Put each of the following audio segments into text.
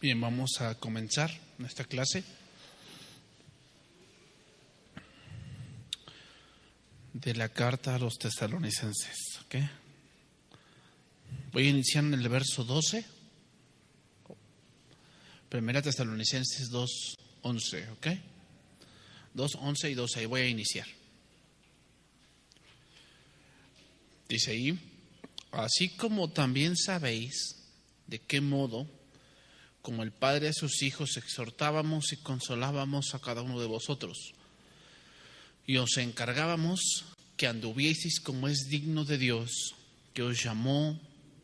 Bien, vamos a comenzar nuestra clase de la carta a los tesalonicenses. ¿Okay? Voy a iniciar en el verso 12. Primera Tesalonicenses 2:11, ¿ok? 2:11 y 12, ahí voy a iniciar. Dice ahí: así como también sabéis de qué modo, como el Padre a sus hijos, exhortábamos y consolábamos a cada uno de vosotros, y os encargábamos que anduvieseis como es digno de Dios, que os llamó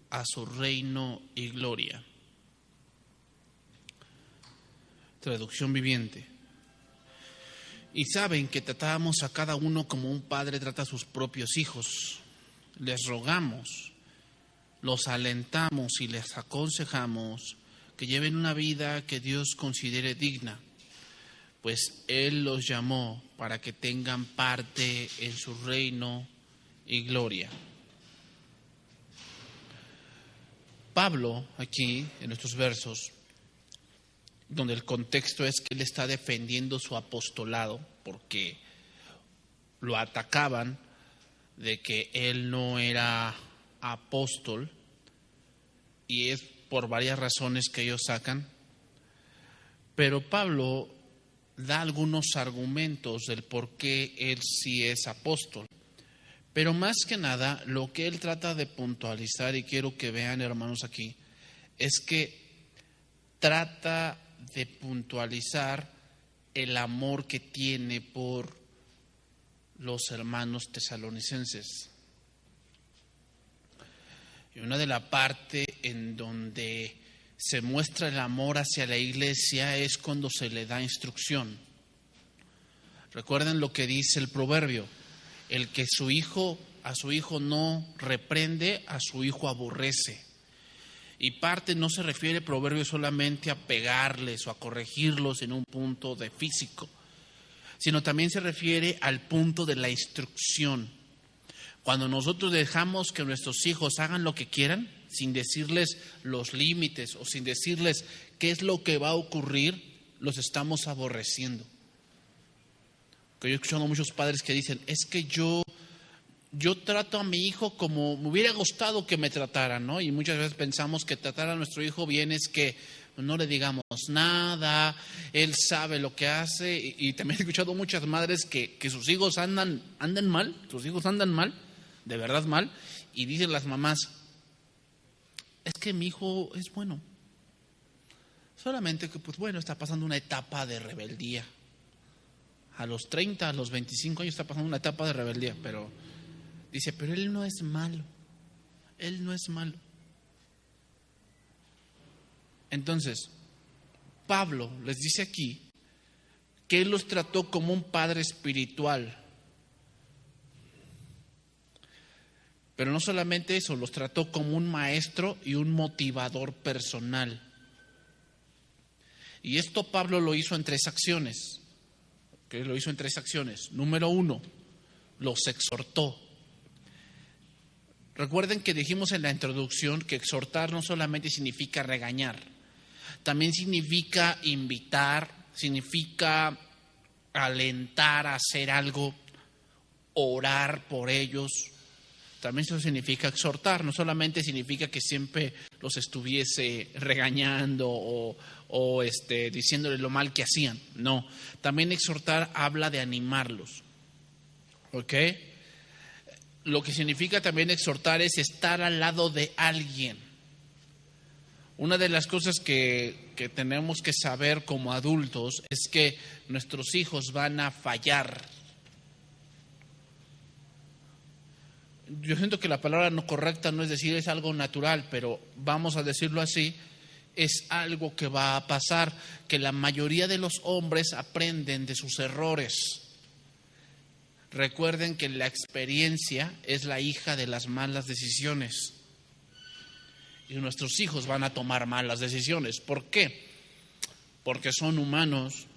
a su reino y gloria. Traducción viviente. Y saben que tratábamos a cada uno como un padre trata a sus propios hijos. Les rogamos, los alentamos y les aconsejamos que lleven una vida que Dios considere digna, pues Él los llamó para que tengan parte en su reino y gloria. Pablo, aquí en estos versos, donde el contexto es que él está defendiendo su apostolado porque lo atacaban de que él no era apóstol, y es por varias razones que ellos sacan, pero Pablo da algunos argumentos del por qué él sí es apóstol. Pero más que nada, lo que él trata de puntualizar, y quiero que vean, hermanos, aquí, es que trata de puntualizar el amor que tiene por los hermanos tesalonicenses. Y una de las partes en donde se muestra el amor hacia la iglesia es cuando se le da instrucción. Recuerden lo que dice el proverbio: el que a su hijo no reprende, a su hijo aborrece. Y parte no se refiere el proverbio solamente a pegarles o a corregirlos en un punto de físico, sino también se refiere al punto de la instrucción. Cuando nosotros dejamos que nuestros hijos hagan lo que quieran, sin decirles los límites o sin decirles qué es lo que va a ocurrir, los estamos aborreciendo. Que yo he escuchado a muchos padres que dicen: es que yo trato a mi hijo como me hubiera gustado que me trataran, ¿no? Y muchas veces pensamos que tratar a nuestro hijo bien es que no le digamos nada, él sabe lo que hace. Y también he escuchado muchas madres que sus hijos andan mal, de verdad mal, y dicen las mamás: es que mi hijo es bueno, solamente que pues bueno, está pasando una etapa de rebeldía. A los 30, a los 25 años está pasando una etapa de rebeldía, pero dice, pero él no es malo, él no es malo. Entonces, Pablo les dice aquí que él los trató como un padre espiritual. Pero no solamente eso, los trató como un maestro y un motivador personal. Y esto Pablo lo hizo en 3 acciones. ¿Okay? Lo hizo en 3 acciones. Número 1, los exhortó. Recuerden que dijimos en la introducción que exhortar no solamente significa regañar, también significa invitar, significa alentar a hacer algo, orar por ellos. También eso significa exhortar, no solamente significa que siempre los estuviese regañando o diciéndoles lo mal que hacían. No, también exhortar habla de animarlos. ¿Ok? Lo que significa también exhortar es estar al lado de alguien. Una de las cosas que tenemos que saber como adultos es que nuestros hijos van a fallar. Yo siento que la palabra no correcta no es decir es algo natural, pero vamos a decirlo así, es algo que va a pasar, que la mayoría de los hombres aprenden de sus errores. Recuerden que la experiencia es la hija de las malas decisiones. Y nuestros hijos van a tomar malas decisiones. ¿Por qué? Porque son humanos.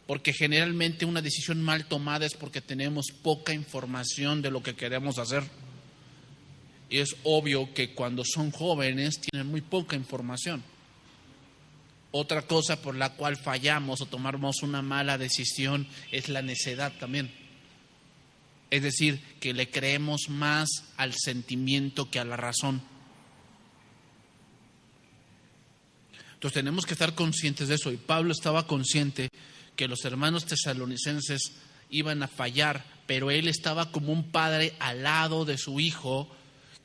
Porque generalmente una decisión mal tomada es porque tenemos poca información de lo que queremos hacer. Y es obvio que cuando son jóvenes tienen muy poca información. Otra cosa por la cual fallamos o tomamos una mala decisión es la necedad también. Es decir, que le creemos más al sentimiento que a la razón. Entonces tenemos que estar conscientes de eso. Y Pablo estaba consciente que los hermanos tesalonicenses iban a fallar, pero él estaba como un padre al lado de su hijo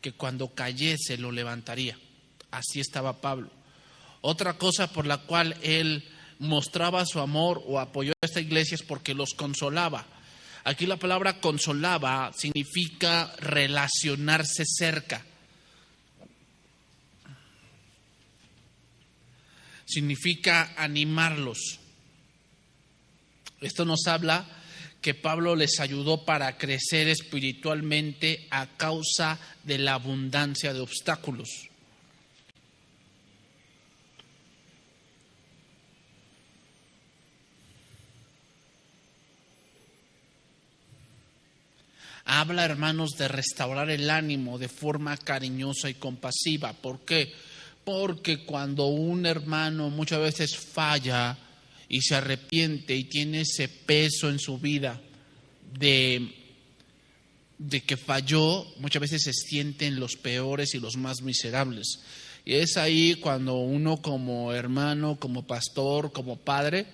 que cuando cayese lo levantaría. Así estaba Pablo. Otra cosa por la cual él mostraba su amor o apoyó a esta iglesia es porque los consolaba. Aquí la palabra consolaba significa relacionarse cerca. Significa animarlos. Esto nos habla que Pablo les ayudó para crecer espiritualmente a causa de la abundancia de obstáculos. Habla, hermanos, de restaurar el ánimo de forma cariñosa y compasiva. ¿Por qué? Porque cuando un hermano muchas veces falla y se arrepiente y tiene ese peso en su vida de que falló, muchas veces se sienten los peores y los más miserables. Y es ahí cuando uno como hermano, como pastor, como padre,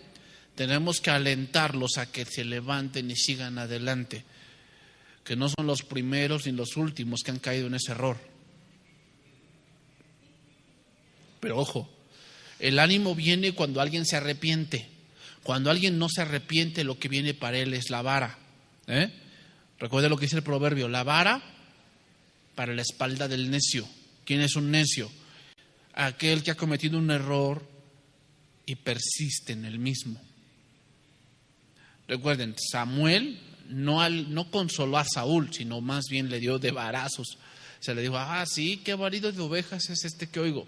tenemos que alentarlos a que se levanten y sigan adelante, que no son los primeros ni los últimos que han caído en ese error. Pero ojo, el ánimo viene cuando alguien se arrepiente. Cuando alguien no se arrepiente, lo que viene para él es la vara. Recuerda lo que dice el proverbio: la vara para la espalda del necio. ¿Quién es un necio? Aquel que ha cometido un error y persiste en el mismo. Recuerden, Samuel no consoló a Saúl, sino más bien le dio de varazos. Se le dijo: sí, qué marido de ovejas es este que oigo.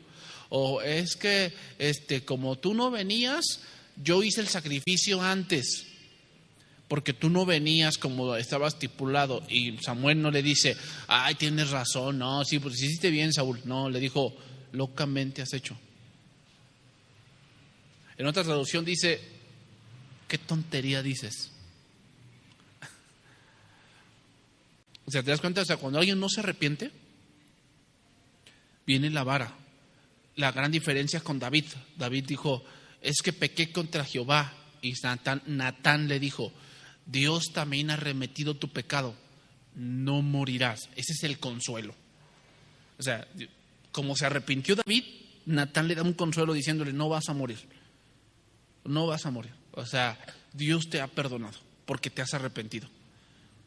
O es que como tú no venías, yo hice el sacrificio antes, porque tú no venías como estaba estipulado. Y Samuel no le dice: ay, tienes razón, no, sí, pues hiciste bien, Saúl. No, le dijo: locamente has hecho. En otra traducción dice: qué tontería dices. O sea, ¿te das cuenta? O sea, cuando alguien no se arrepiente, viene la vara. La gran diferencia con David. David dijo: es que pequé contra Jehová. Y Natán le dijo: Dios también ha remitido tu pecado, no morirás. Ese es el consuelo. O sea, como se arrepintió David, Natán le da un consuelo diciéndole: no vas a morir. No vas a morir. O sea, Dios te ha perdonado porque te has arrepentido.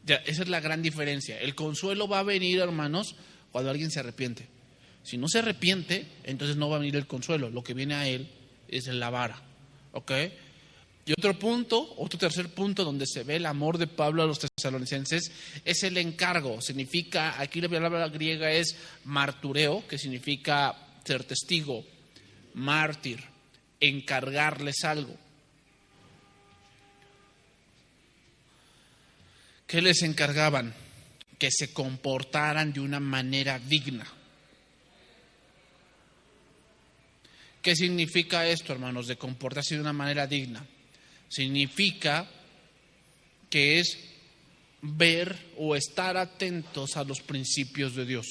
Ya, esa es la gran diferencia. El consuelo va a venir, hermanos, cuando alguien se arrepiente. Si no se arrepiente, entonces no va a venir el consuelo. Lo que viene a él es la vara. ¿Ok? Y otro tercer punto donde se ve el amor de Pablo a los tesalonicenses es el encargo. Significa, aquí la palabra griega es martureo, que significa ser testigo, mártir, encargarles algo. ¿Qué les encargaban? Que se comportaran de una manera digna. ¿Qué significa esto, hermanos, de comportarse de una manera digna? Significa que es ver o estar atentos a los principios de Dios.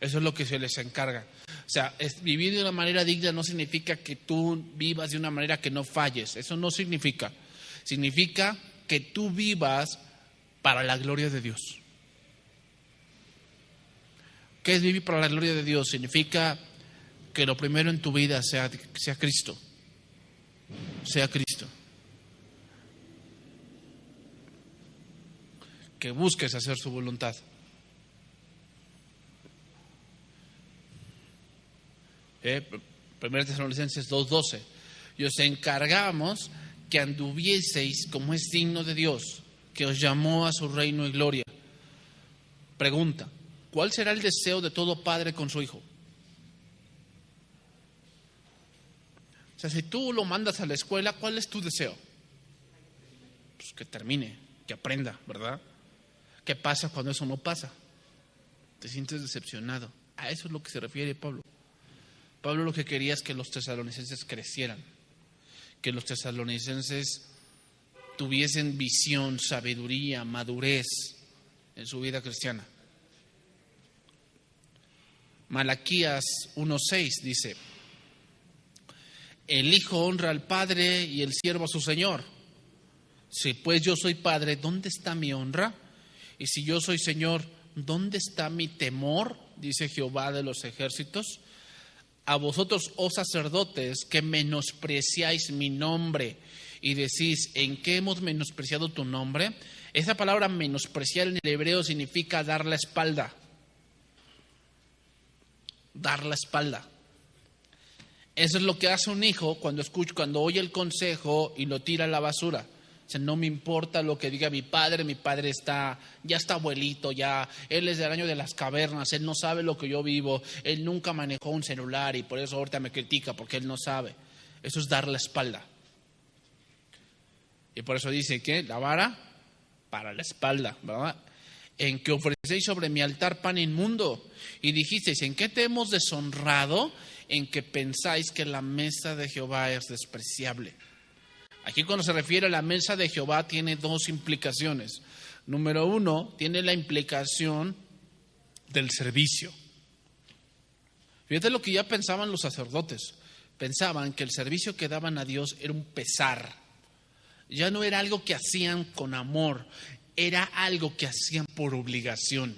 Eso es lo que se les encarga. O sea, vivir de una manera digna no significa que tú vivas de una manera que no falles. Eso no significa. Significa que tú vivas para la gloria de Dios. ¿Qué es vivir para la gloria de Dios? Significa que lo primero en tu vida sea Cristo. Sea Cristo. Que busques hacer su voluntad. Primera Tesalonicenses 2:12. Y os encargamos que anduvieseis como es digno de Dios, que os llamó a su reino y gloria. Pregunta: ¿cuál será el deseo de todo padre con su hijo? O sea, si tú lo mandas a la escuela, ¿cuál es tu deseo? Pues que termine, que aprenda, ¿verdad? ¿Qué pasa cuando eso no pasa? Te sientes decepcionado. A eso es lo que se refiere Pablo. Pablo lo que quería es que los tesalonicenses crecieran, que los tesalonicenses tuviesen visión, sabiduría, madurez en su vida cristiana. Malaquías 1:6 dice: el hijo honra al padre y el siervo a su señor. Si pues yo soy padre, ¿dónde está mi honra? Y si yo soy señor, ¿dónde está mi temor? Dice Jehová de los ejércitos. A vosotros, oh sacerdotes, que menospreciáis mi nombre y decís: ¿en qué hemos menospreciado tu nombre? Esa palabra menospreciar en el hebreo significa dar la espalda. Dar la espalda. Eso es lo que hace un hijo cuando oye el consejo y lo tira a la basura. O sea, no me importa lo que diga mi padre ya está abuelito, él es del año de las cavernas, él no sabe lo que yo vivo, él nunca manejó un celular y por eso ahorita me critica porque él no sabe. Eso es dar la espalda. Y por eso dice que la vara para la espalda, ¿verdad? En que ofrecéis sobre mi altar pan inmundo y dijisteis: ¿en qué te hemos deshonrado? En que pensáis que la mesa de Jehová es despreciable. Aquí cuando se refiere a la mesa de Jehová tiene dos implicaciones. Número uno, tiene la implicación del servicio. Fíjate lo que ya pensaban los sacerdotes. Pensaban que el servicio que daban a Dios era un pesar. Ya no era algo que hacían con amor, era algo que hacían por obligación.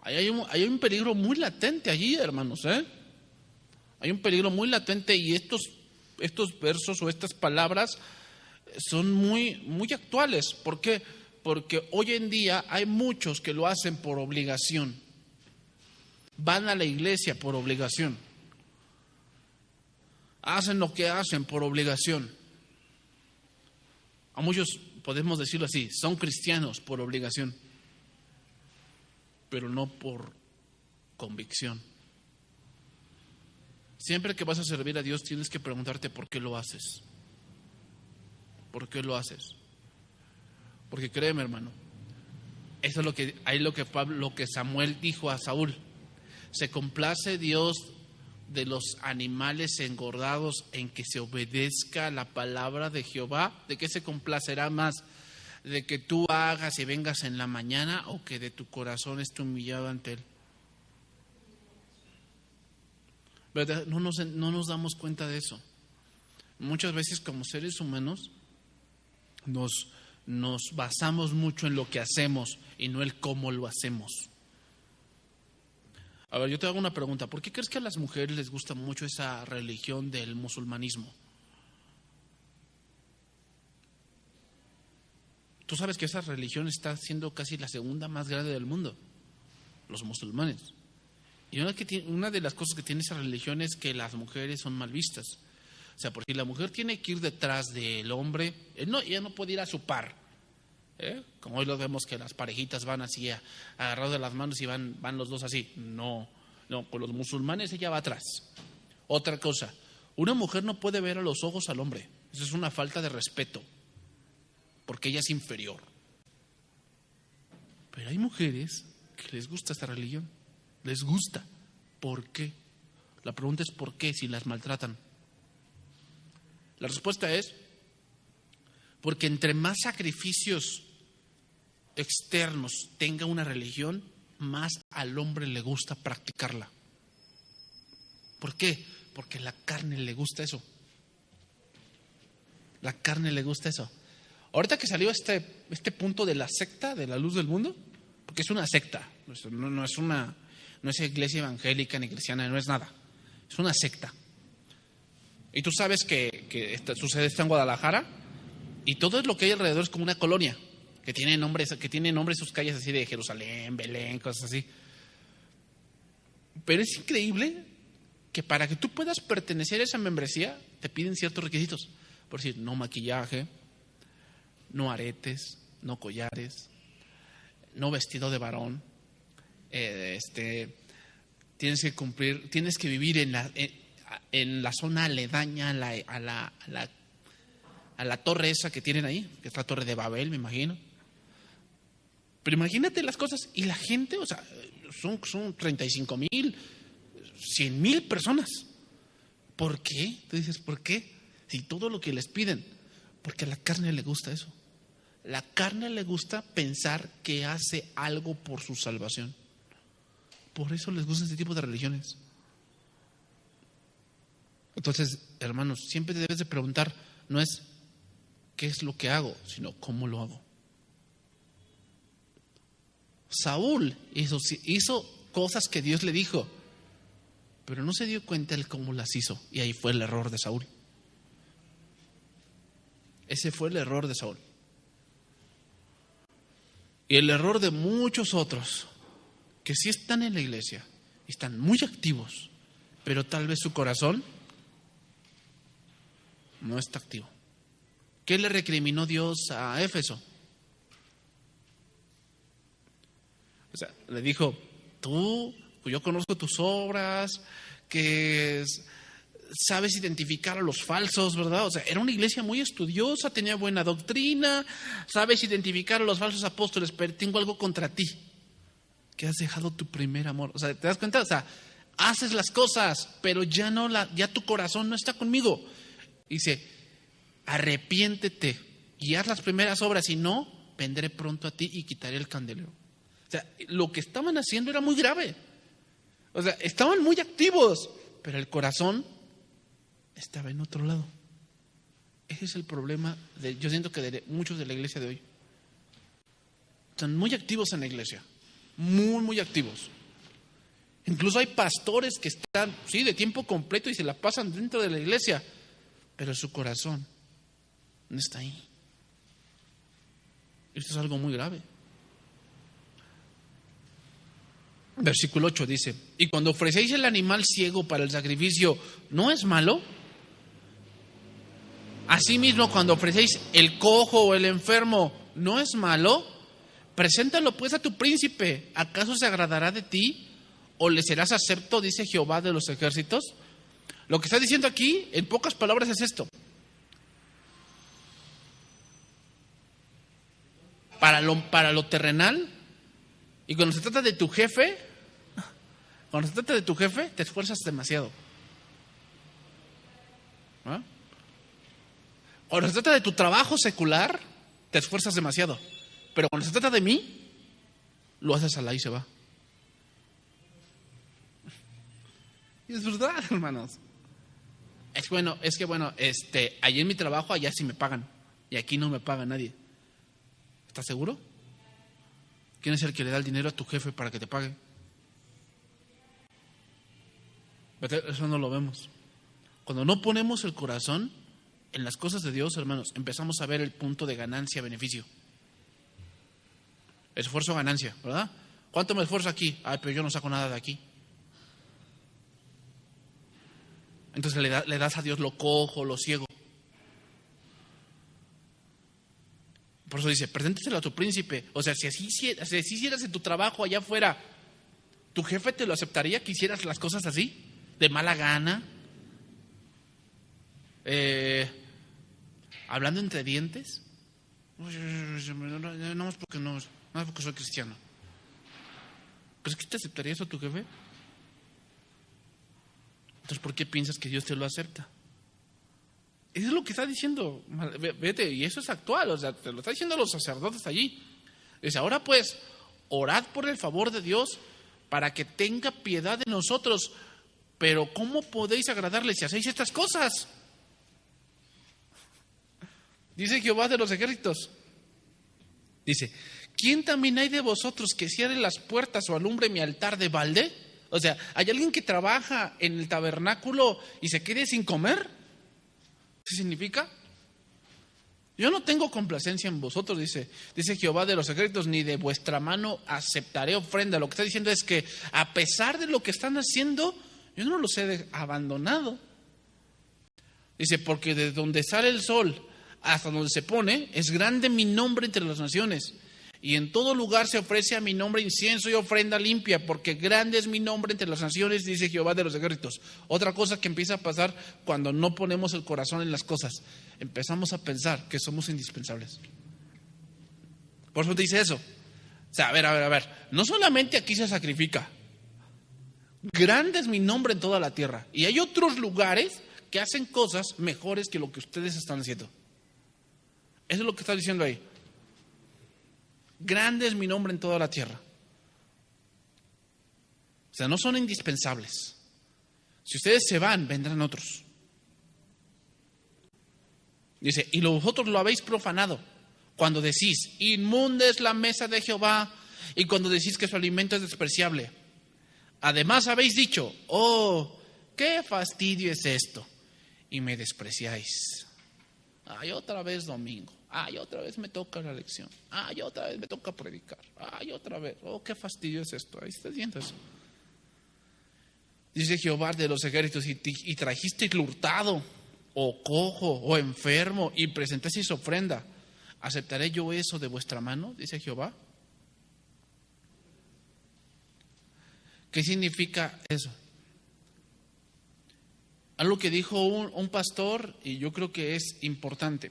Hay un peligro muy latente allí, hermanos, Hay un peligro muy latente y estos versos o estas palabras son muy, muy actuales. ¿Por qué? Porque hoy en día hay muchos que lo hacen por obligación. Van a la iglesia por obligación. Hacen lo que hacen por obligación. A muchos, podemos decirlo así, son cristianos por obligación, pero no por convicción. Siempre que vas a servir a Dios tienes que preguntarte por qué lo haces. ¿Por qué lo haces? Porque créeme, hermano, eso es lo que Samuel dijo a Saúl. ¿Se complace Dios de los animales engordados en que se obedezca la palabra de Jehová? ¿De qué se complacerá más? ¿De que tú hagas y vengas en la mañana o que de tu corazón esté humillado ante Él? ¿Verdad? No nos damos cuenta de eso. Muchas veces como seres humanos nos basamos mucho en lo que hacemos y no el cómo lo hacemos. A ver, yo te hago una pregunta. ¿Por qué crees que a las mujeres les gusta mucho esa religión del musulmanismo? Tú sabes que esa religión está siendo casi la segunda más grande del mundo, los musulmanes. Y una de las cosas que tiene esa religión es que las mujeres son mal vistas. O sea, porque la mujer tiene que ir detrás del hombre, ella no puede ir a su par. Como hoy lo vemos que las parejitas van así agarrados de las manos y van los dos así. No, con los musulmanes ella va atrás. Otra cosa, una mujer no puede ver a los ojos al hombre. Eso es una falta de respeto, porque ella es inferior. Pero hay mujeres que les gusta esta religión. Les gusta. ¿Por qué? La pregunta es ¿por qué si las maltratan? La respuesta es porque entre más sacrificios externos tenga una religión, más al hombre le gusta practicarla. ¿Por qué? Porque la carne le gusta eso. La carne le gusta eso. Ahorita que salió este punto de la secta, de la luz del mundo, porque es una secta, no es iglesia evangélica ni cristiana, no es nada. Es una secta. Y tú sabes que sucede esto en Guadalajara y todo lo que hay alrededor es como una colonia que tiene nombres sus calles así de Jerusalén, Belén, cosas así. Pero es increíble que para que tú puedas pertenecer a esa membresía te piden ciertos requisitos. Por decir, no maquillaje, no aretes, no collares, no vestido de varón. Tienes que vivir en la zona aledaña a la torre esa que tienen ahí, que es la Torre de Babel, me imagino. Pero imagínate las cosas y la gente, o sea, son 35,000, 100,000 personas. ¿Por qué? Tú dices, ¿por qué? Si todo lo que les piden, porque a la carne le gusta eso. La carne le gusta pensar que hace algo por su salvación. Por eso les gusta este tipo de religiones. Entonces, hermanos, siempre te debes de preguntar, no es qué es lo que hago, sino cómo lo hago. Saúl hizo cosas que Dios le dijo, pero no se dio cuenta de cómo las hizo. Y ahí fue el error de Saúl. Ese fue el error de Saúl. Y el error de muchos otros, que sí están en la iglesia, están muy activos, pero tal vez su corazón no está activo. ¿Qué le recriminó Dios a Éfeso? O sea, le dijo, yo conozco tus obras, que sabes identificar a los falsos, ¿verdad? O sea, era una iglesia muy estudiosa, tenía buena doctrina, sabes identificar a los falsos apóstoles, pero tengo algo contra ti, que has dejado tu primer amor. O sea, ¿te das cuenta? O sea, haces las cosas, pero ya tu corazón no está conmigo. Dice, arrepiéntete y haz las primeras obras, si no, vendré pronto a ti y quitaré el candelero. O sea, lo que estaban haciendo era muy grave. O sea, estaban muy activos, pero el corazón estaba en otro lado. Ese es el problema, yo siento que de muchos de la iglesia de hoy. Están muy activos en la iglesia, muy, muy activos. Incluso hay pastores que están, sí, de tiempo completo y se la pasan dentro de la iglesia, pero su corazón no está ahí. Esto es algo muy grave. Versículo 8 dice, y cuando ofrecéis el animal ciego para el sacrificio, ¿no es malo? Asimismo, cuando ofrecéis el cojo o el enfermo, ¿no es malo? Preséntalo pues a tu príncipe, ¿acaso se agradará de ti? ¿O le serás acepto? Dice Jehová de los ejércitos. Lo que está diciendo aquí, en pocas palabras, es esto. Para lo terrenal, y cuando se trata de tu jefe, te esfuerzas demasiado. ¿Ah? Cuando se trata de tu trabajo secular, te esfuerzas demasiado. Pero cuando se trata de mí, lo haces a la y se va. Y es verdad, hermanos. Es que allí en mi trabajo, allá sí me pagan. Y aquí no me paga nadie. ¿Estás seguro? ¿Quién es el que le da el dinero a tu jefe para que te pague? Eso no lo vemos. Cuando no ponemos el corazón en las cosas de Dios, hermanos, empezamos a ver el punto de ganancia-beneficio. Esfuerzo-ganancia, ¿verdad? ¿Cuánto me esfuerzo aquí? Ay, pero yo no saco nada de aquí. Entonces le das a Dios lo cojo, lo ciego. Por eso dice, preséntaselo a tu príncipe. O sea, si así hicieras en tu trabajo allá afuera, ¿tu jefe te lo aceptaría que hicieras las cosas así? ¿De mala gana? ¿Hablando entre dientes? No más porque soy cristiano. ¿Crees que te aceptaría eso tu jefe? Entonces, ¿por qué piensas que Dios te lo acepta? Eso es lo que está diciendo. Vete, y eso es actual. O sea, te lo está diciendo los sacerdotes allí. Dice, ahora pues, orad por el favor de Dios para que tenga piedad de nosotros. Pero ¿cómo podéis agradarle si hacéis estas cosas? Dice Jehová de los ejércitos. Dice, ¿quién también hay de vosotros que cierre las puertas o alumbre mi altar de balde? O sea, ¿hay alguien que trabaja en el tabernáculo y se quede sin comer? ¿Qué significa? Yo no tengo complacencia en vosotros, dice Jehová de los ejércitos, ni de vuestra mano aceptaré ofrenda. Lo que está diciendo es que a pesar de lo que están haciendo, yo no los he abandonado. Dice, porque de donde sale el sol hasta donde se pone, es grande mi nombre entre las naciones. Y en todo lugar se ofrece a mi nombre incienso y ofrenda limpia, porque grande es mi nombre entre las naciones, dice Jehová de los ejércitos. Otra cosa que empieza a pasar cuando no ponemos el corazón en las cosas, empezamos a pensar que somos indispensables. Por eso te dice eso. O sea, a ver, no solamente aquí se sacrifica. Grande es mi nombre en toda la tierra. Y hay otros lugares que hacen cosas mejores que lo que ustedes están haciendo. Eso es lo que está diciendo ahí. Grande es mi nombre en toda la tierra. O sea, no son indispensables. Si ustedes se van, vendrán otros. Dice, y vosotros lo habéis profanado cuando decís, inmunda es la mesa de Jehová, y cuando decís que su alimento es despreciable. Además habéis dicho, oh, qué fastidio es esto, y me despreciáis. Ay, otra vez domingo. Ay, otra vez me toca la lección. Ay, otra vez me toca predicar. Ay, otra vez. Oh, qué fastidio es esto. Ahí está diciendo eso. Dice Jehová de los ejércitos, y trajisteis lo hurtado, o cojo, o enfermo, y presentasteis ofrenda. ¿Aceptaré yo eso de vuestra mano? Dice Jehová. ¿Qué significa eso? Algo que dijo un pastor, y yo creo que es importante.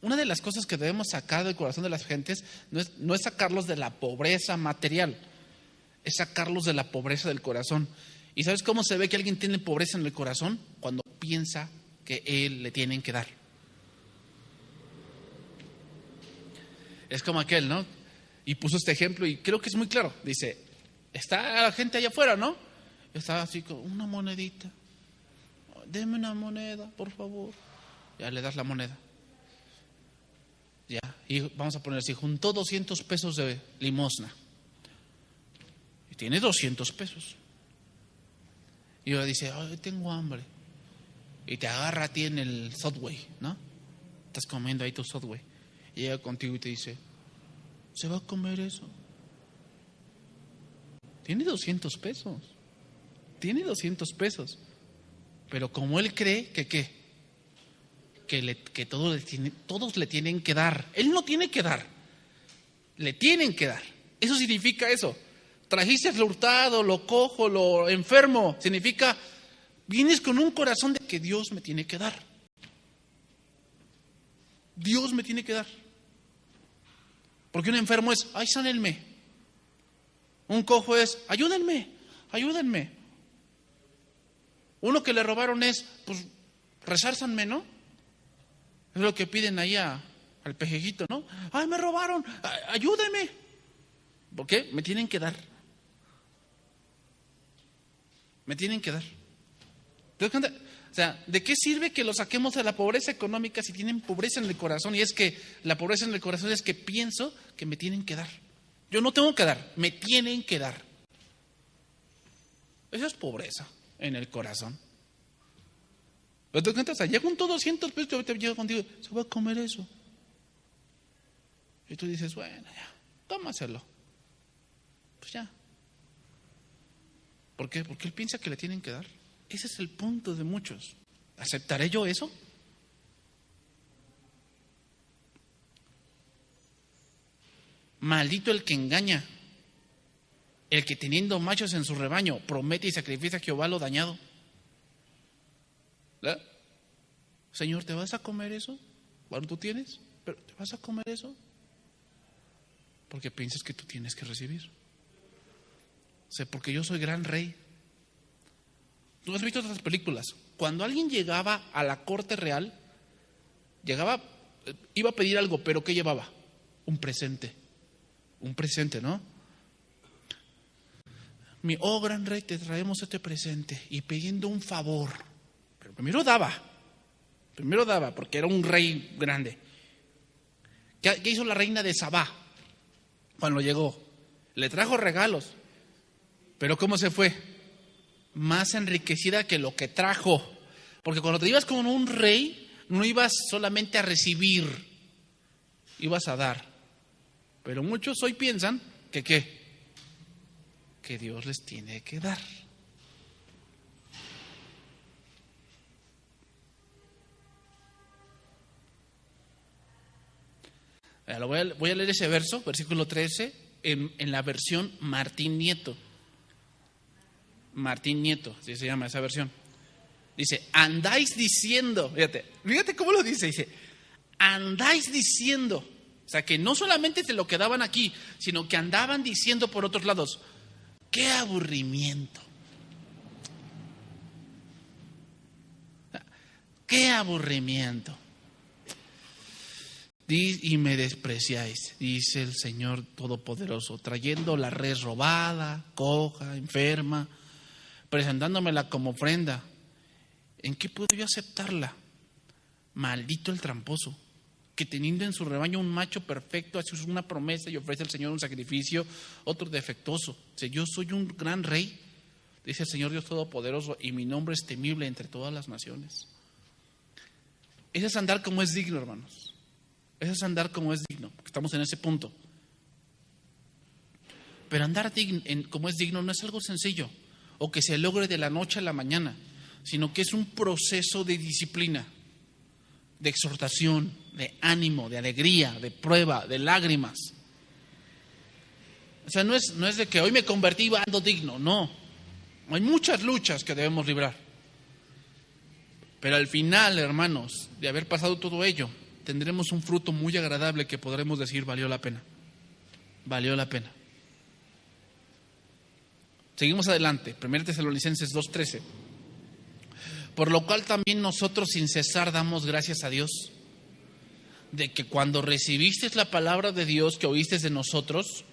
Una de las cosas que debemos sacar del corazón de las gentes no es sacarlos de la pobreza material, es sacarlos de la pobreza del corazón. ¿Y sabes cómo se ve que alguien tiene pobreza en el corazón? Cuando piensa que él le tienen que dar. Es como aquel, ¿no? Y puso este ejemplo y creo que es muy claro. Dice, está la gente allá afuera, ¿no? Está así con una monedita. Deme una moneda, por favor. Ya le das la moneda. Ya, y vamos a poner así, juntó 200 pesos de limosna. Y tiene 200 pesos. Y ahora dice, ay, tengo hambre. Y te agarra a ti en el Subway, ¿no? Estás comiendo ahí tu Subway. Y llega contigo y te dice, ¿se va a comer eso? Tiene 200 pesos. Tiene 200 pesos. Pero como él cree que ¿qué? Que todos le tienen que dar. Él no tiene que dar. Le tienen que dar. Eso significa eso. Trajiste lo hurtado, lo cojo, lo enfermo. Significa, vienes con un corazón de que Dios me tiene que dar. Dios me tiene que dar. Porque un enfermo es, ay, sánenme. Un cojo es, ayúdenme, ayúdenme. Uno que le robaron es, pues, resársanme, ¿no? Es lo que piden ahí al pejejito, ¿no? Ay, me robaron, ayúdenme. ¿Por qué? Me tienen que dar. Me tienen que dar. ¿Te das cuenta? O sea, ¿de qué sirve que lo saquemos de la pobreza económica si tienen pobreza en el corazón? Y es que la pobreza en el corazón es que pienso que me tienen que dar. Yo no tengo que dar, me tienen que dar. Eso es pobreza en el corazón. ¿Te das cuenta? O sea, ya juntó 200 pesos, ahorita llega contigo, se va a comer eso. Y tú dices, bueno, ya, tómaselo. Pues ya. ¿Por qué? Porque él piensa que le tienen que dar. Ese es el punto de muchos. ¿Aceptaré yo eso? Maldito el que engaña, el que teniendo machos en su rebaño promete y sacrifica a Jehová lo dañado. ¿Verdad? Señor, ¿te vas a comer eso? Bueno, tú tienes, pero ¿te vas a comer eso? Porque piensas que tú tienes que recibir. O sea, porque yo soy gran rey. ¿Tú has visto otras películas? Cuando alguien llegaba a la corte real, iba a pedir algo, pero ¿qué llevaba? Un presente. Un presente, ¿no? Oh gran rey, te traemos este presente y pidiendo un favor. Pero primero daba, porque era un rey grande. ¿Qué hizo la reina de Sabá cuando llegó? Le trajo regalos, pero ¿cómo se fue? Más enriquecida que lo que trajo. Porque cuando te ibas con un rey, no ibas solamente a recibir, ibas a dar. Pero muchos hoy piensan que ¿qué? Que Dios les tiene que dar. Voy a leer ese verso, versículo 13, en la versión Martín Nieto. Martín Nieto, así se llama esa versión. Dice, andáis diciendo, fíjate cómo lo dice, andáis diciendo, o sea que no solamente se lo quedaban aquí, sino que andaban diciendo por otros lados, ¡Qué aburrimiento! ¡Qué aburrimiento! Y me despreciáis, dice el Señor Todopoderoso, trayendo la res robada, coja, enferma, presentándomela como ofrenda. ¿En qué puedo yo aceptarla? Maldito el tramposo, que teniendo en su rebaño un macho perfecto, hace una promesa y ofrece al Señor un sacrificio, otro defectuoso. Si yo soy un gran rey, dice el Señor Dios Todopoderoso, y mi nombre es temible entre todas las naciones. Ese es andar como es digno, hermanos. Ese es andar como es digno, porque estamos en ese punto. Pero andar como es digno no es algo sencillo, o que se logre de la noche a la mañana, sino que es un proceso de disciplina, de exhortación, de ánimo, de alegría, de prueba, de lágrimas. O sea, no es de que hoy me convertí y ando digno, no. Hay muchas luchas que debemos librar. Pero al final, hermanos, de haber pasado todo ello, tendremos un fruto muy agradable que podremos decir valió la pena. Valió la pena. Seguimos adelante, 1 Tesalonicenses 2:13. Por lo cual también nosotros sin cesar damos gracias a Dios, de que cuando recibisteis la palabra de Dios que oísteis de nosotros,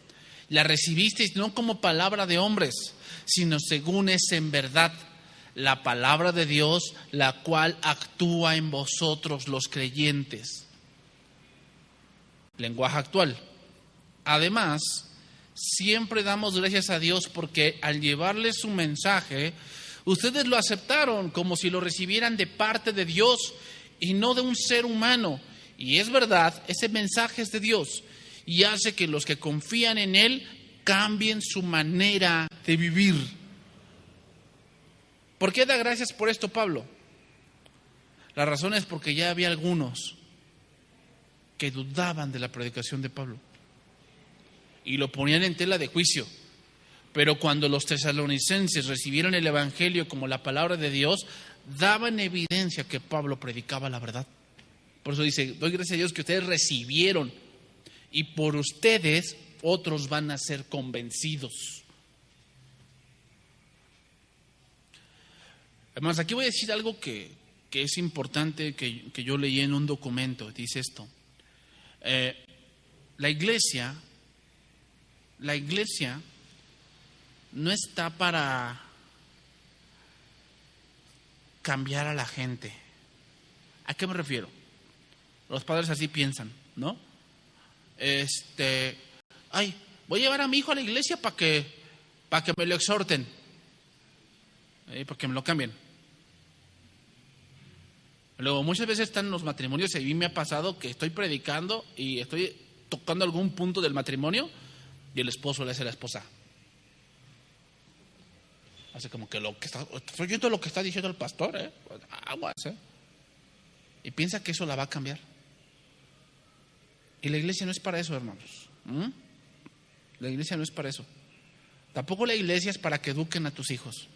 la recibisteis no como palabra de hombres, sino según es en verdad la palabra de Dios, la cual actúa en vosotros los creyentes. Lenguaje actual. Además, siempre damos gracias a Dios porque al llevarles su mensaje, ustedes lo aceptaron como si lo recibieran de parte de Dios y no de un ser humano. Y es verdad, ese mensaje es de Dios y hace que los que confían en Él cambien su manera de vivir. ¿Por qué da gracias por esto, Pablo? La razón es porque ya había algunos que dudaban de la predicación de Pablo y lo ponían en tela de juicio. Pero cuando los tesalonicenses recibieron el Evangelio como la palabra de Dios, daban evidencia que Pablo predicaba la verdad. Por eso dice, doy gracias a Dios que ustedes recibieron y por ustedes otros van a ser convencidos. Además, aquí voy a decir algo que es importante, que yo leí en un documento. Dice esto. La iglesia no está para cambiar a la gente. ¿A qué me refiero? Los padres así piensan, ¿no? Voy a llevar a mi hijo a la iglesia para que me lo exhorten, para que me lo cambien. Luego, muchas veces están los matrimonios y a mí me ha pasado que estoy predicando y estoy tocando algún punto del matrimonio y el esposo le hace a la esposa. Hace como que estoy oyendo lo que está diciendo el pastor, aguas, y piensa que eso la va a cambiar. Y la iglesia no es para eso, hermanos. La iglesia no es para eso. Tampoco la iglesia es para que eduquen a tus hijos.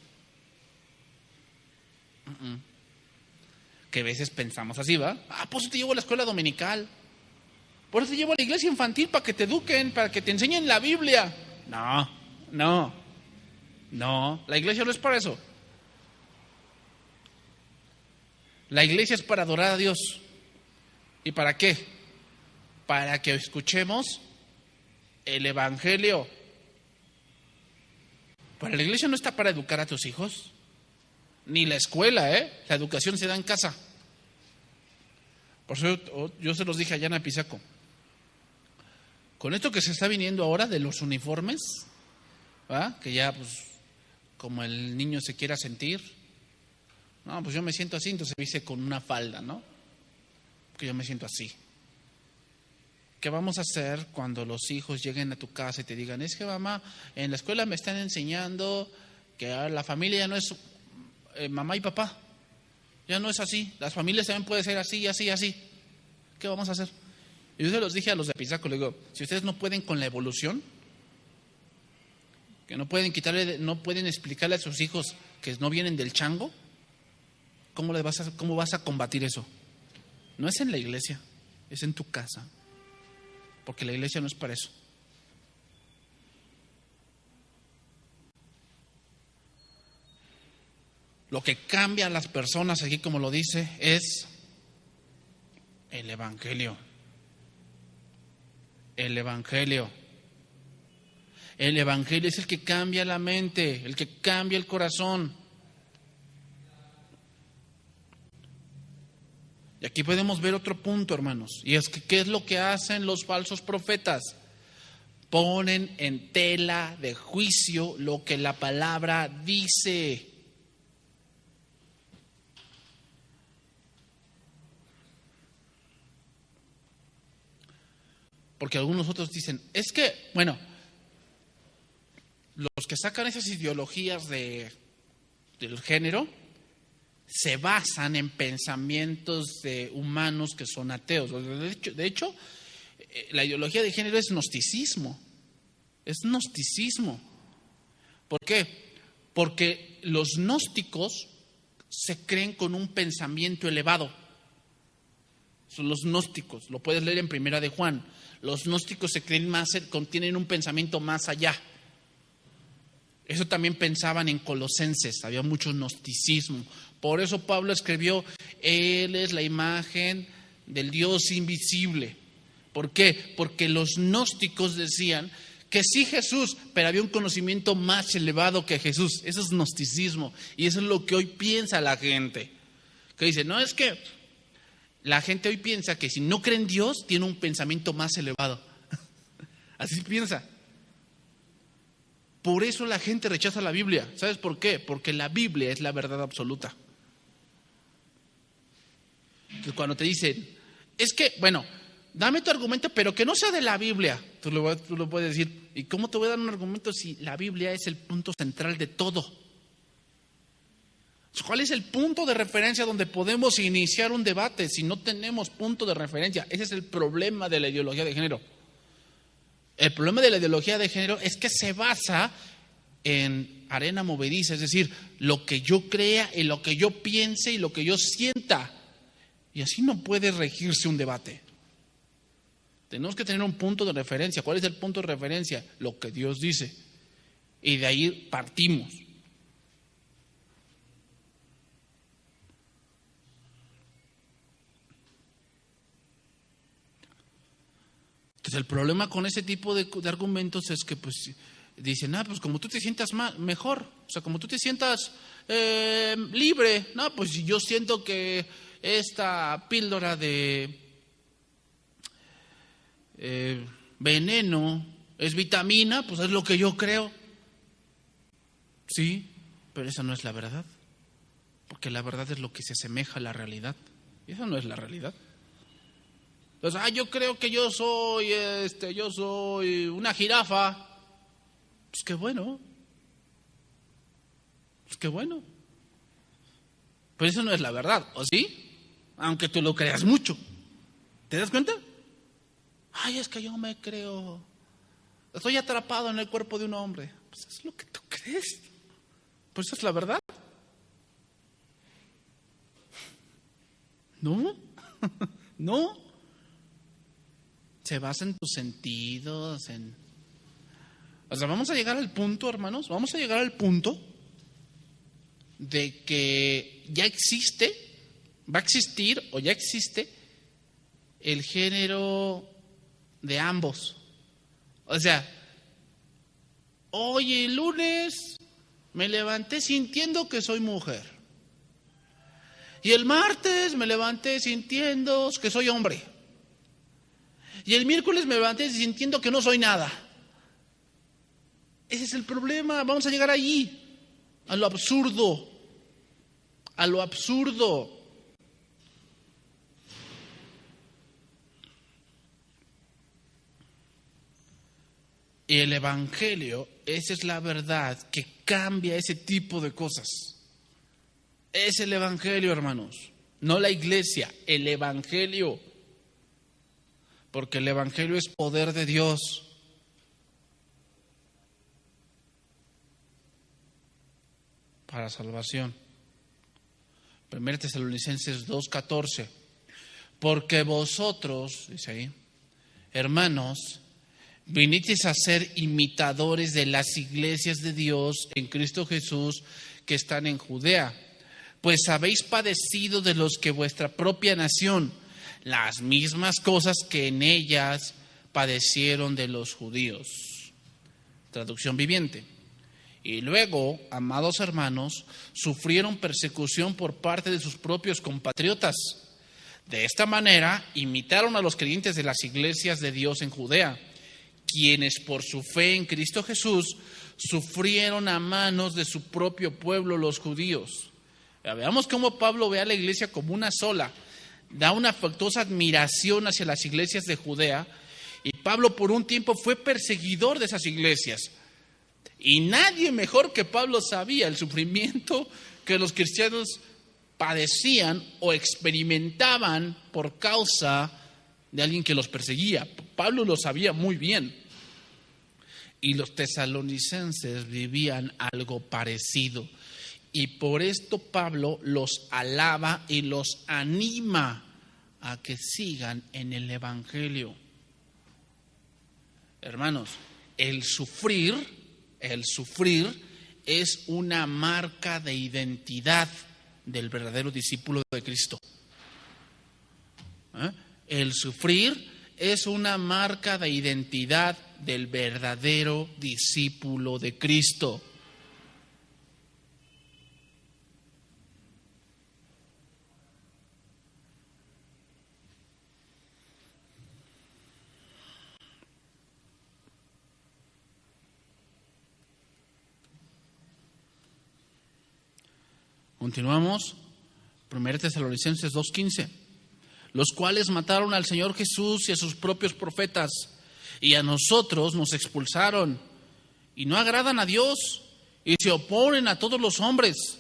Que a veces pensamos así, ¿va? Por eso te llevo a la escuela dominical. Por eso te llevo a la iglesia infantil para que te eduquen, para que te enseñen la Biblia. No, la iglesia no es para eso. La iglesia es para adorar a Dios. ¿Y para qué? Para que escuchemos el Evangelio. Pero la iglesia no está para educar a tus hijos, ni la escuela, La educación se da en casa. Por eso yo se los dije allá en Apizaco. Con esto que se está viniendo ahora de los uniformes, ¿va? Que ya, pues, como el niño se quiera sentir. No, pues yo me siento así, entonces me hice con una falda, ¿no? Porque yo me siento así. ¿Qué vamos a hacer cuando los hijos lleguen a tu casa y te digan, es que mamá, en la escuela me están enseñando que la familia ya no es mamá y papá? Ya no es así. Las familias también pueden ser así, así, así. ¿Qué vamos a hacer? Y yo se los dije a los de Apizaco, le digo, si ustedes no pueden con la evolución, que no pueden explicarle a sus hijos que no vienen del chango, ¿cómo vas a combatir eso? No es en la iglesia, es en tu casa. Porque la iglesia no es para eso. Lo que cambia a las personas, aquí como lo dice, es el Evangelio. El Evangelio. El Evangelio es el que cambia la mente, el que cambia el corazón. Y aquí podemos ver otro punto, hermanos, y es que ¿qué es lo que hacen los falsos profetas? Ponen en tela de juicio lo que la palabra dice. Porque algunos otros dicen, es que, bueno, los que sacan esas ideologías del género se basan en pensamientos de humanos que son ateos. De hecho, la ideología de género es gnosticismo. Es gnosticismo. ¿Por qué? Porque los gnósticos se creen con un pensamiento elevado. Son los gnósticos. Lo puedes leer en Primera de Juan. Los gnósticos se creen tienen un pensamiento más allá. Eso también pensaban en Colosenses. Había mucho gnosticismo. Por eso Pablo escribió, Él es la imagen del Dios invisible. ¿Por qué? Porque los gnósticos decían que sí Jesús, pero había un conocimiento más elevado que Jesús. Eso es gnosticismo. Y eso es lo que hoy piensa la gente. Que dice, no, es que la gente hoy piensa que si no cree en Dios, tiene un pensamiento más elevado. Así piensa. Por eso la gente rechaza la Biblia. ¿Sabes por qué? Porque la Biblia es la verdad absoluta. Entonces, cuando te dicen, es que, bueno, dame tu argumento, pero que no sea de la Biblia. Tú lo puedes decir, ¿y cómo te voy a dar un argumento si la Biblia es el punto central de todo? ¿Cuál es el punto de referencia donde podemos iniciar un debate si no tenemos punto de referencia? Ese es el problema de la ideología de género. El problema de la ideología de género es que se basa en arena movediza, es decir, lo que yo crea y lo que yo piense y lo que yo sienta. Y así no puede regirse un debate. Tenemos que tener un punto de referencia. ¿Cuál es el punto de referencia? Lo que Dios dice. Y de ahí partimos. Entonces el problema con ese tipo de argumentos es que pues dicen, pues como tú te sientas mejor, o sea, como tú te sientas libre, pues si yo siento que esta píldora de veneno es vitamina, pues es lo que yo creo. Sí, pero esa no es la verdad, porque la verdad es lo que se asemeja a la realidad, y esa no es la realidad. Entonces, yo creo que yo soy una jirafa. Pues qué bueno. Pero eso no es la verdad, ¿o sí? Aunque tú lo creas mucho. ¿Te das cuenta? Es que yo me creo. Estoy atrapado en el cuerpo de un hombre. Pues es lo que tú crees. Pues esa es la verdad. ¿No? ¿No? Se basa en tus sentidos, vamos a llegar al punto, hermanos, vamos a llegar al punto de que ya va a existir o ya existe el género de ambos. O sea, hoy el lunes me levanté sintiendo que soy mujer. Y el martes me levanté sintiendo que soy hombre. Y el miércoles me levanté sintiendo que no soy nada. Ese es el problema. Vamos a llegar allí, a lo absurdo. A lo absurdo. Y el Evangelio, esa es la verdad que cambia ese tipo de cosas. Es el Evangelio, hermanos. No la iglesia, el Evangelio. Porque el Evangelio es poder de Dios. Para salvación. 1 Tesalonicenses 2:14. Porque vosotros, dice ahí, hermanos, vinisteis a ser imitadores de las iglesias de Dios en Cristo Jesús que están en Judea. pues habéis padecido de los que vuestra propia nación, las mismas cosas que en ellas padecieron de los judíos. Traducción viviente. Y luego, amados hermanos, sufrieron persecución por parte de sus propios compatriotas. De esta manera, imitaron a los creyentes de las iglesias de Dios en Judea, quienes por su fe en Cristo Jesús sufrieron a manos de su propio pueblo, los judíos. Veamos cómo Pablo ve a la iglesia como una sola, da una afectuosa admiración hacia las iglesias de Judea, y Pablo por un tiempo fue perseguidor de esas iglesias. Y nadie mejor que Pablo sabía el sufrimiento que los cristianos padecían o experimentaban por causa de alguien que los perseguía. Pablo lo sabía muy bien. Y los tesalonicenses vivían algo parecido. Y por esto Pablo los alaba y los anima a que sigan en el Evangelio. Hermanos, el sufrir es una marca de identidad del verdadero discípulo de Cristo. El sufrir es una marca de identidad del verdadero discípulo de Cristo. Continuamos. 1 Tesalonicenses 2:15. Los cuales mataron al Señor Jesús y a sus propios profetas, y a nosotros nos expulsaron, y no agradan a Dios, y se oponen a todos los hombres,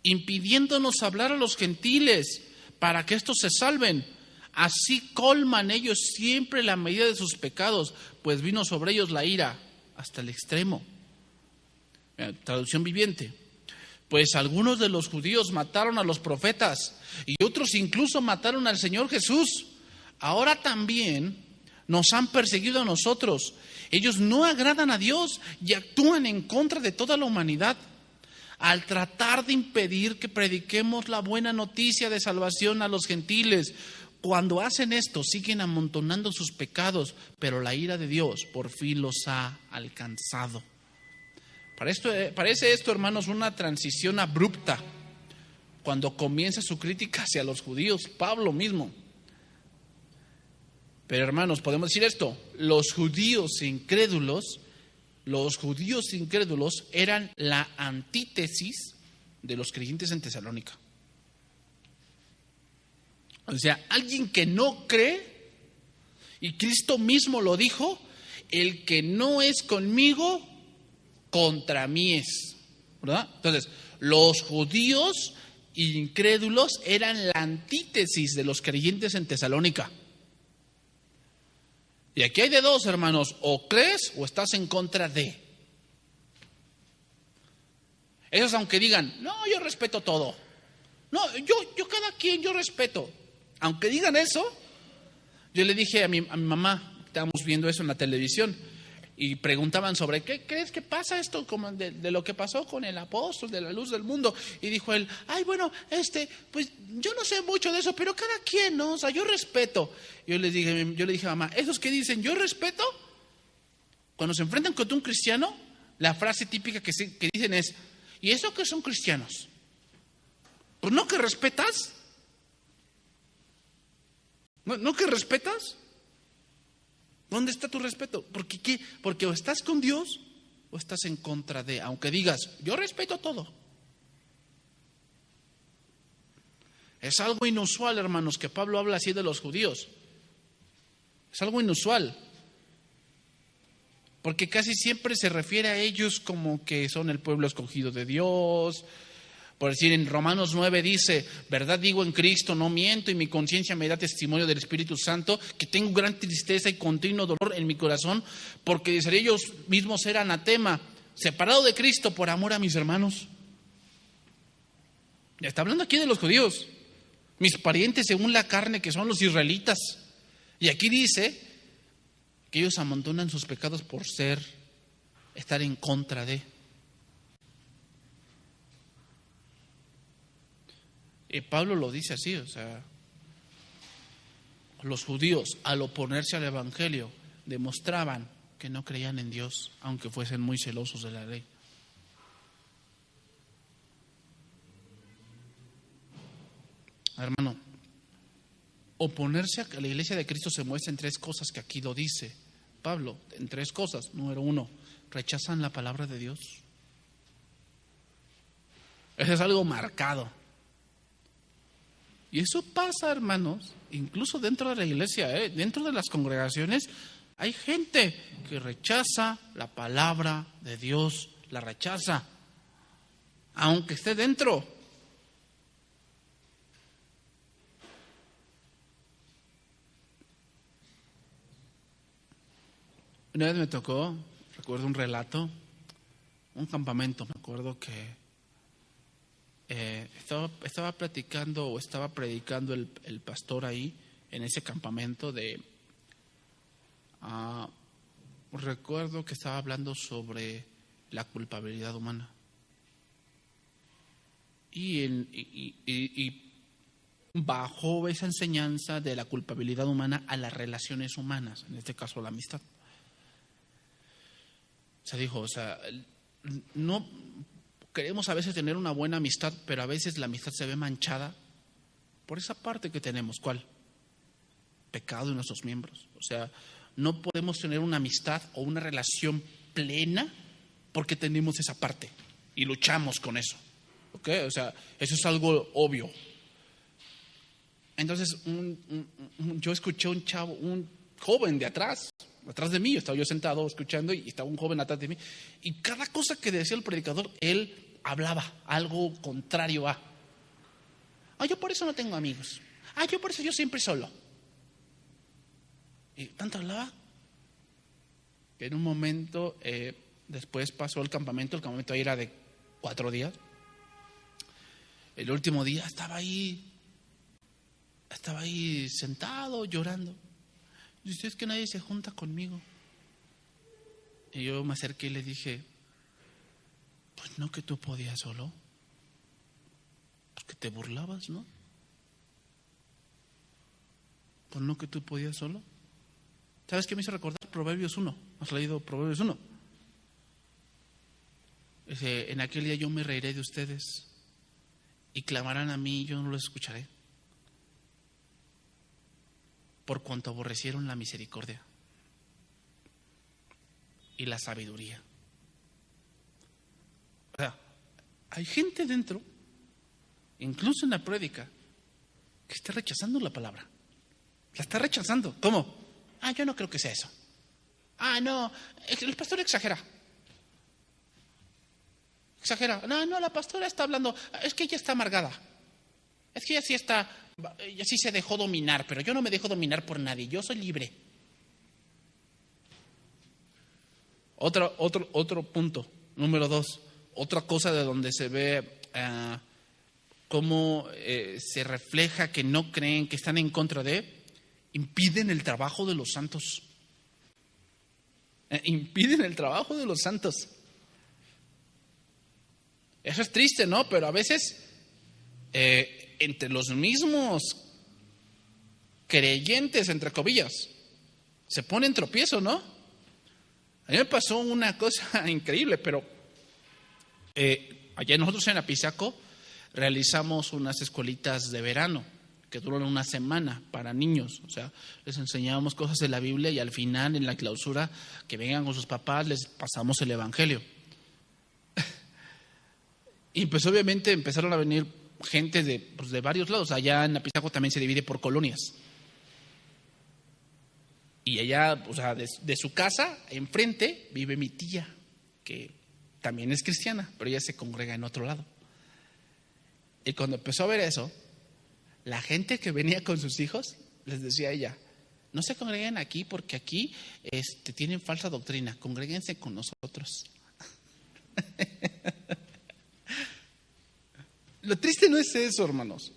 impidiéndonos hablar a los gentiles, para que estos se salven. Así colman ellos siempre la medida de sus pecados, pues vino sobre ellos la ira hasta el extremo. Traducción viviente. Pues algunos de los judíos mataron a los profetas y otros incluso mataron al Señor Jesús. Ahora también nos han perseguido a nosotros. Ellos no agradan a Dios y actúan en contra de toda la humanidad al tratar de impedir que prediquemos la buena noticia de salvación a los gentiles. Cuando hacen esto, siguen amontonando sus pecados, pero la ira de Dios por fin los ha alcanzado. Parece esto, hermanos, una transición abrupta cuando comienza su crítica hacia los judíos, Pablo mismo. Pero, hermanos, podemos decir esto: los judíos incrédulos eran la antítesis de los creyentes en Tesalónica. O sea, alguien que no cree, y Cristo mismo lo dijo: el que no es conmigo, contra mí es, ¿verdad? Entonces, los judíos incrédulos eran la antítesis de los creyentes en Tesalónica. Y aquí hay de dos, hermanos: o crees o estás en contra de. Esos, aunque digan, no, yo respeto todo. No, yo cada quien, yo respeto. Aunque digan eso, yo le dije a mi mamá, estábamos viendo eso en la televisión, y preguntaban sobre ¿qué crees que pasa esto como de lo que pasó con el apóstol de la luz del mundo? Y dijo él, bueno, pues yo no sé mucho de eso, pero cada quien, ¿no? O sea, yo respeto. Yo le dije a mamá, esos que dicen yo respeto, cuando se enfrentan con un cristiano, la frase típica que dicen es, ¿y eso que son cristianos? Pues no que respetas. ¿No que respetas? ¿Dónde está tu respeto? ¿Por qué? Porque o estás con Dios o estás en contra de, aunque digas, yo respeto todo. Es algo inusual, hermanos, que Pablo habla así de los judíos. Es algo inusual. Porque casi siempre se refiere a ellos como que son el pueblo escogido de Dios. Por decir, en Romanos 9 dice, verdad digo en Cristo, no miento, y mi conciencia me da testimonio del Espíritu Santo, que tengo gran tristeza y continuo dolor en mi corazón, porque dice, ellos mismos eran anatema, separado de Cristo por amor a mis hermanos. Ya está hablando aquí de los judíos, mis parientes según la carne, que son los israelitas. Y aquí dice que ellos amontonan sus pecados por estar en contra de. Y Pablo lo dice así, o sea, los judíos al oponerse al evangelio demostraban que no creían en Dios, aunque fuesen muy celosos de la ley. Hermano, oponerse a la iglesia de Cristo se muestra en tres cosas que aquí lo dice Pablo, en tres cosas. Número uno, rechazan la palabra de Dios. Eso es algo marcado. Y eso pasa, hermanos, incluso dentro de la iglesia, dentro de las congregaciones, hay gente que rechaza la palabra de Dios, la rechaza, aunque esté dentro. Una vez me tocó, recuerdo un relato, un campamento, me acuerdo que estaba platicando o estaba predicando el pastor ahí en ese campamento recuerdo que estaba hablando sobre la culpabilidad humana y bajó esa enseñanza de la culpabilidad humana a las relaciones humanas, en este caso la amistad. O sea, dijo, no queremos a veces tener una buena amistad, pero a veces la amistad se ve manchada por esa parte que tenemos. ¿Cuál? Pecado en nuestros miembros. O sea, no podemos tener una amistad o una relación plena porque tenemos esa parte y luchamos con eso. ¿Ok? O sea, eso es algo obvio. Entonces, yo escuché un joven de atrás de mí, estaba yo sentado escuchando y estaba un joven atrás de mí, y cada cosa que decía el predicador, él hablaba algo contrario a. Yo por eso no tengo amigos. Yo por eso yo siempre solo. Y tanto hablaba que en un momento, después pasó el campamento ahí era de 4 días. El último día estaba ahí sentado llorando. Dice, es que nadie se junta conmigo. Y yo me acerqué y le dije, pues no que tú podías solo. Pues que te burlabas, ¿no? Pues no que tú podías solo. ¿Sabes qué me hizo recordar? Proverbios 1. ¿Has leído Proverbios 1? Dice, en aquel día yo me reiré de ustedes y clamarán a mí y yo no los escucharé. Por cuanto aborrecieron la misericordia y la sabiduría. O sea, hay gente dentro, incluso en la prédica, que está rechazando la palabra. La está rechazando. ¿Cómo? Yo no creo que sea eso. No, el pastor exagera. No, la pastora está hablando, es que ella está amargada. Es que ella sí se dejó dominar, pero yo no me dejo dominar por nadie, yo soy libre. Otro punto, número 2, otra cosa de donde se ve cómo se refleja que no creen, que están en contra de, impiden el trabajo de los santos. Impiden el trabajo de los santos. Eso es triste, ¿no? Pero a veces entre los mismos creyentes, entre comillas, se ponen tropiezo, ¿no? A mí me pasó una cosa increíble, pero allá nosotros en Apizaco realizamos unas escuelitas de verano que duran una semana para niños. O sea, les enseñábamos cosas de la Biblia y al final, en la clausura, que vengan con sus papás, les pasamos el evangelio. Y pues obviamente empezaron a venir gente de varios lados. Allá en Apizaco también se divide por colonias. Y allá, o sea, de su casa, enfrente, vive mi tía, que también es cristiana, pero ella se congrega en otro lado. Y cuando empezó a ver eso, la gente que venía con sus hijos, les decía a ella, no se congreguen aquí porque aquí tienen falsa doctrina, congréguense con nosotros. Lo triste no es eso, hermanos.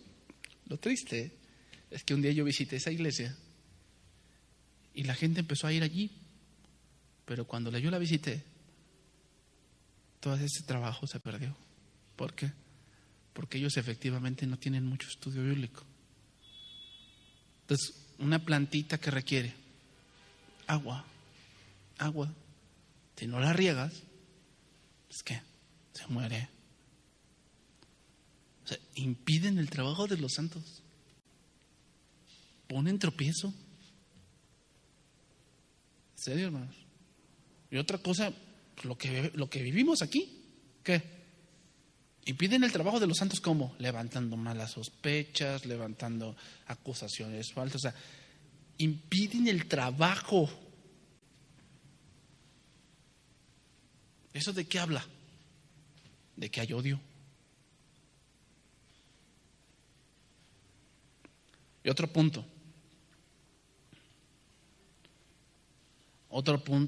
Lo triste es que un día yo visité esa iglesia y la gente empezó a ir allí. Pero cuando yo la visité, todo ese trabajo se perdió. ¿Por qué? Porque ellos efectivamente no tienen mucho estudio bíblico. Entonces, una plantita que requiere agua. Si no la riegas, es que se muere. O sea, impiden el trabajo de los santos. Ponen tropiezo. ¿En serio, hermanos? Y otra cosa, lo que vivimos aquí, ¿qué? Impiden el trabajo de los santos, ¿cómo? Levantando malas sospechas, levantando acusaciones falsas. O sea, impiden el trabajo. ¿Eso de qué habla? De que hay odio. Y otro punto,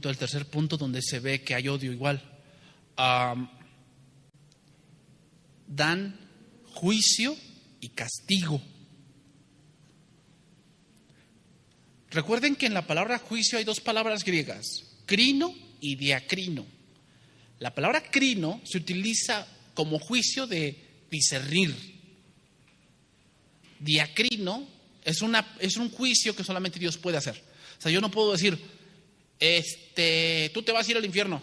el tercer punto donde se ve que hay odio igual. Dan juicio y castigo. Recuerden que en la palabra juicio hay dos palabras griegas, crino y diacrino. La palabra crino se utiliza como juicio de discernir. Diacrino es un juicio que solamente Dios puede hacer. O sea, yo no puedo decir, tú te vas a ir al infierno.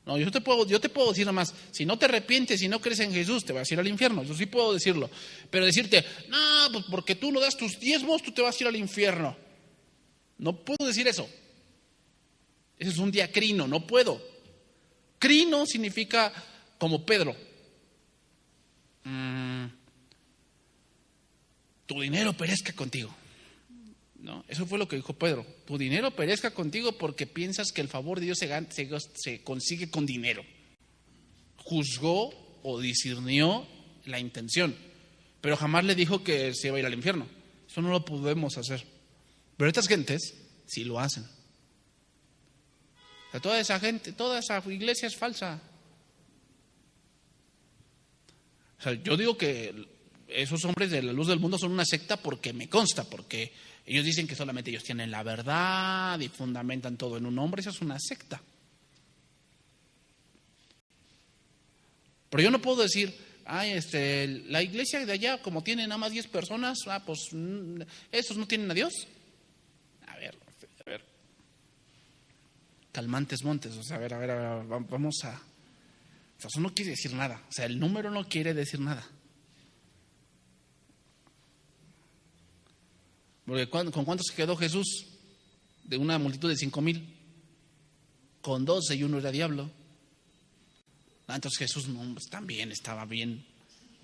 No, yo te puedo decir nada más, si no te arrepientes, si no crees en Jesús, te vas a ir al infierno. Eso sí puedo decirlo. Pero decirte, no, pues porque tú no das tus diezmos, tú te vas a ir al infierno. No puedo decir eso. Eso es un diacrino, no puedo. Crino significa como Pedro. Tu dinero perezca contigo. No, eso fue lo que dijo Pedro. Tu dinero perezca contigo porque piensas que el favor de Dios se consigue con dinero. Juzgó o discernió la intención, pero jamás le dijo que se iba a ir al infierno. Eso no lo podemos hacer. Pero estas gentes sí lo hacen. O sea, toda esa gente, toda esa iglesia es falsa. O sea, yo digo que esos hombres de la luz del mundo son una secta porque me consta, porque ellos dicen que solamente ellos tienen la verdad y fundamentan todo en un hombre. Eso es una secta. Pero yo no puedo decir, la iglesia de allá, como tiene nada más 10 personas, pues esos no tienen a Dios. A ver. Calmantes montes, o sea, a ver, vamos a... O sea, eso no quiere decir nada. O sea, el número no quiere decir nada. Porque ¿con cuántos se quedó Jesús? De una multitud de 5,000. Con 12 y uno era diablo. Entonces Jesús no, pues, también estaba bien,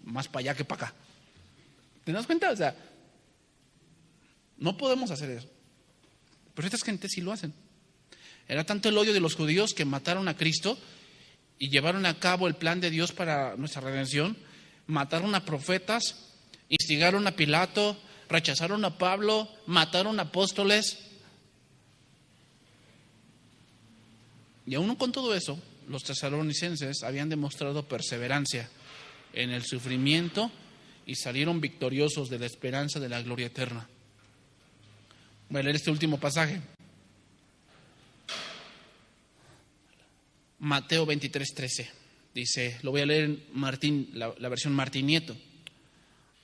más para allá que para acá. ¿Te das cuenta? O sea, no podemos hacer eso. Pero estas gentes sí lo hacen. Era tanto el odio de los judíos que mataron a Cristo y llevaron a cabo el plan de Dios para nuestra redención. Mataron a profetas, instigaron a Pilato, rechazaron a Pablo, mataron a apóstoles. Y aún con todo eso, los tesalonicenses habían demostrado perseverancia en el sufrimiento y salieron victoriosos de la esperanza de la gloria eterna. Voy a leer este último pasaje. Mateo 23:13. Dice, lo voy a leer en la versión Martín Nieto.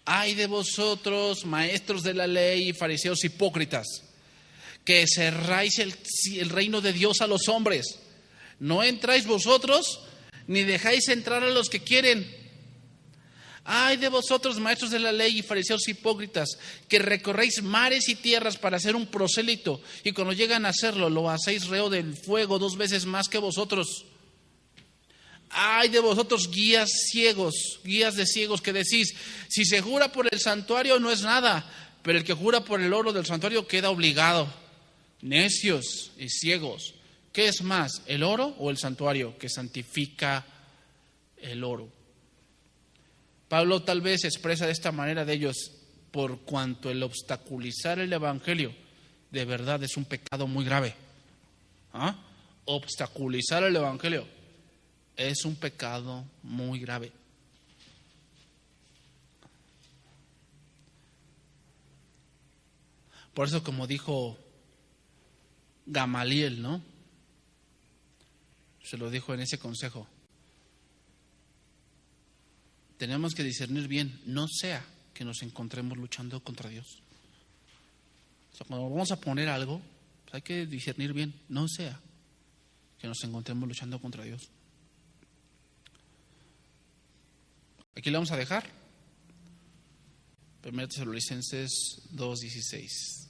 Ay de vosotros, maestros de la ley y fariseos hipócritas, que cerráis el reino de Dios a los hombres. No entráis vosotros, ni dejáis entrar a los que quieren. Ay de vosotros, maestros de la ley y fariseos hipócritas, que recorréis mares y tierras para hacer un prosélito, y cuando llegan a hacerlo, lo hacéis reo del fuego 2 veces más que vosotros. Ay de vosotros, guías de ciegos, que decís, si se jura por el santuario no es nada, pero el que jura por el oro del santuario queda obligado. Necios y ciegos, ¿qué es más, el oro o el santuario que santifica el oro? Pablo tal vez expresa de esta manera de ellos, por cuanto el obstaculizar el evangelio de verdad es un pecado muy grave. Obstaculizar el evangelio es un pecado muy grave. Por eso, como dijo Gamaliel, ¿no? Se lo dijo en ese consejo. tenemos que discernir bien, no sea que nos encontremos luchando contra Dios. O sea, cuando vamos a poner algo, pues hay que discernir bien, no sea que nos encontremos luchando contra Dios. Aquí le vamos a dejar 1 Tesalonicenses 2:16.